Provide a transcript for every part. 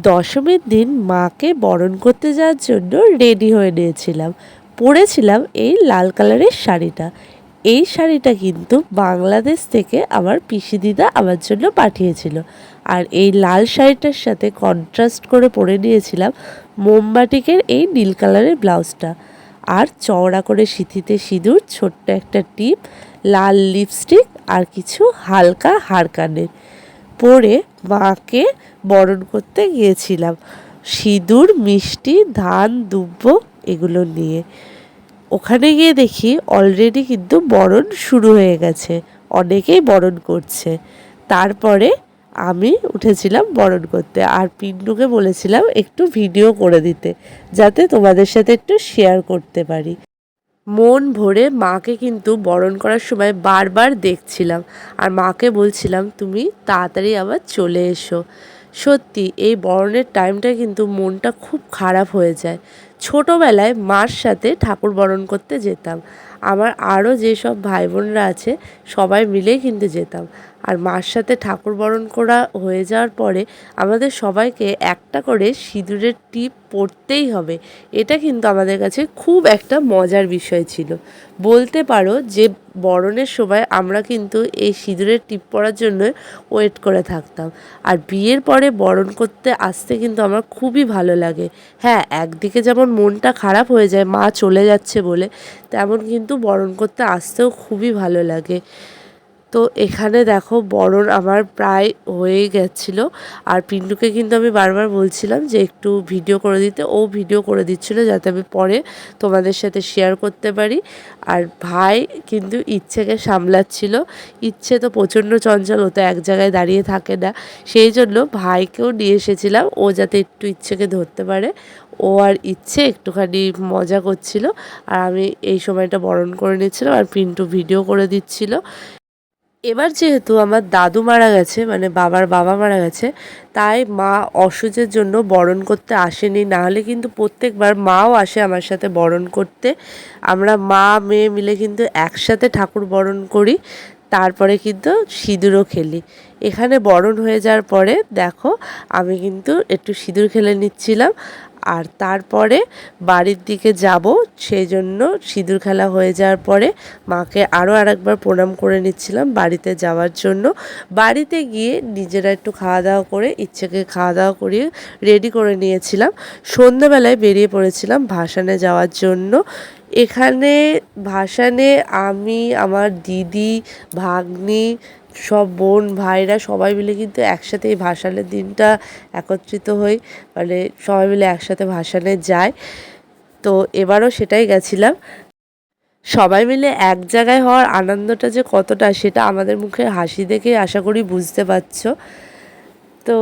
দশমীর দিন মাকে বরণ করতে যাওয়ার জন্য রেডি হয়ে নিয়েছিলাম। পরেছিলাম এই লাল কালারের শাড়িটা। এই শাড়িটা কিন্তু বাংলাদেশ থেকে আমার পিসি দিদা আমার জন্য পাঠিয়েছিল। আর এই লাল শাড়িটার সাথে কন্ট্রাস্ট করে পরে নিয়েছিলাম মোমবাটিকের এই নীল কালারের ব্লাউজটা। আর চওড়া করে সিঁথিতে সিঁদুর, ছোট্ট একটা টিপ, লাল লিপস্টিক আর কিছু হালকা হারকানের পরে মাকে বরণ করতে গিয়েছিলাম সিঁদুর, মিষ্টি, ধান, দুব্য এগুলো নিয়ে। ওখানে গিয়ে দেখি অলরেডি কিন্তু বরণ শুরু হয়ে গেছে, অনেকেই বরণ করছে। তারপরে আমি উঠেছিলাম বরণ করতে, আর পিন্টুকে বলেছিলাম একটু ভিডিও করে দিতে, যাতে তোমাদের সাথে একটু শেয়ার করতে পারি। মন ভরে মাকে কিন্তু বরণ করার সময় বারবার দেখছিলাম, আর মাকে বলছিলাম তুমি তাড়াতাড়ি আবার চলে এসো। সত্যি এই বরণের টাইমটা কিন্তু মনটা খুব খারাপ হয়ে যায়। ছোটোবেলায় মার সাথে ঠাকুর বরণ করতে যেতাম, আমার আরও যেসব ভাই বোনরা আছে সবাই মিলেই কিন্তু যেতাম। আর মার সাথে ঠাকুর বরণ করা হয়ে যাওয়ার পরে আমাদের সবাইকে একটা করে সিঁদুরের টিপ পরতেই হবে। এটা কিন্তু আমাদের কাছে খুব একটা মজার বিষয় ছিল। বলতে পারো যে বরণের সময় আমরা কিন্তু এই সিঁদুরের টিপ পরার জন্য ওয়েট করে থাকতাম। আর বিয়ের পরে বরণ করতে আসতে কিন্তু আমার খুবই ভালো লাগে। হ্যাঁ, একদিকে যেমন মনটা খারাপ হয়ে যায় মা চলে যাচ্ছে বলে, তেমন কিন্তু বরণ করতে আসতেও খুবই ভালো লাগে। তো এখানে দেখো বরণ আমার প্রায় হয়ে গেছিলো, আর পিন্টুকে কিন্তু আমি বারবার বলছিলাম যে একটু ভিডিও করে দিতে, ও ভিডিও করে দিচ্ছিলো যাতে আমি পরে তোমাদের সাথে শেয়ার করতে পারি। আর ভাই কিন্তু ইচ্ছেকে সামলাচ্ছিল। ইচ্ছে তো প্রচণ্ড চঞ্চল, ও তো এক জায়গায় দাঁড়িয়ে থাকে না, সেই জন্য ভাইকেও নিয়ে এসেছিলাম ও যাতে একটু ইচ্ছেকে ধরতে পারে। ও আর ইচ্ছে একটুখানি মজা করছিল, আর আমি এই সময়টা বরণ করে নিচ্ছিলাম, আর পিন্টু ভিডিও করে দিচ্ছিল। এবার যেহেতু আমার দাদু মারা গেছে, মানে বাবার বাবা মারা গেছে, তাই মা অসুখের জন্য বরণ করতে আসেনি। নাহলে কিন্তু প্রত্যেকবার মাও আসে আমার সাথে বরণ করতে। আমরা মা মেয়ে মিলে কিন্তু একসাথে ঠাকুর বরণ করি, তারপরে কিন্তু সিঁদুরও খেলি। এখানে বরণ হয়ে যাওয়ার পরে দেখো আমি কিন্তু একটু সিঁদুর খেলে নিচ্ছিলাম, আর তারপরে বাড়ির দিকে যাব। সেই জন্য সিঁদুর খেলা হয়ে যাওয়ার পরে মাকে আরও আরেকবার প্রণাম করে নিচ্ছিলাম বাড়িতে যাওয়ার জন্য। বাড়িতে গিয়ে নিজেরা একটু খাওয়া দাওয়া করে ইচ্ছেকে খাওয়া দাওয়া করিয়ে রেডি করে নিয়েছিলাম। সন্ধ্যাবেলায় বেরিয়ে পড়েছিলাম ভাসানে যাওয়ার জন্য। এখানে ভাসানে আমি, আমার দিদি, ভাগ্নি, সব বোন ভাইরা সবাই মিলে কিন্তু একসাথে এই ভাসানের দিনটা একত্রিত হই, মানে সবাই মিলে একসাথে ভাসানে যাই। তো এবারও সেটাই গেছিলাম। সবাই মিলে এক জায়গায় হওয়ার আনন্দটা যে কতটা, সেটা আমাদের মুখে হাসি দেখে আশা করি বুঝতে পারছো। তো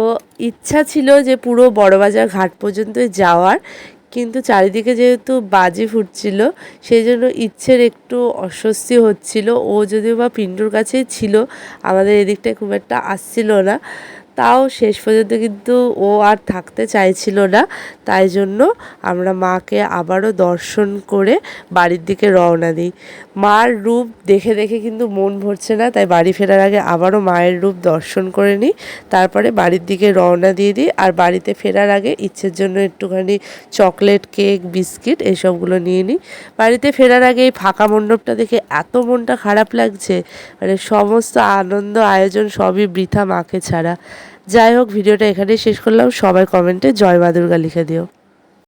ইচ্ছা ছিল যে পুরো বড়বাজার ঘাট পর্যন্ত যাওয়ার, কিন্তু চারিদিকে যেহেতু বাজি ফুটছিল সেই জন্য ইচ্ছের একটু অস্বস্তি হচ্ছিল। ও যদিও বা পিন্টুর কাছেই ছিল, আমাদের এদিকটায় খুব একটা আসছিল না। তাও শেষ পর্যন্ত কিন্তু ও আর থাকতে চাইছিল না, তাই জন্য আমরা মাকে আবারও দর্শন করে বাড়ির দিকে রওনা দিই। মার রূপ দেখে দেখে কিন্তু মন ভরছে না, তাই বাড়ি ফেরার আগে আবারও মায়ের রূপ দর্শন করে নিই, তারপরে বাড়ির দিকে রওনা দিয়ে দিই। আর বাড়িতে ফেরার আগে ইচ্ছের জন্য একটুখানি চকলেট, কেক, বিস্কিট এসবগুলো নিয়ে নিই। বাড়িতে ফেরার আগে এই ফাঁকা মণ্ডপটা দেখে এত মনটা খারাপ লাগছে, মানে সমস্ত আনন্দ আয়োজন সবই বৃথা মাকে ছাড়া। যাই হোক, ভিডিওটা এখানেই শেষ করলাম। সবাই কমেন্টে জয় মা দুর্গা লিখে দিও।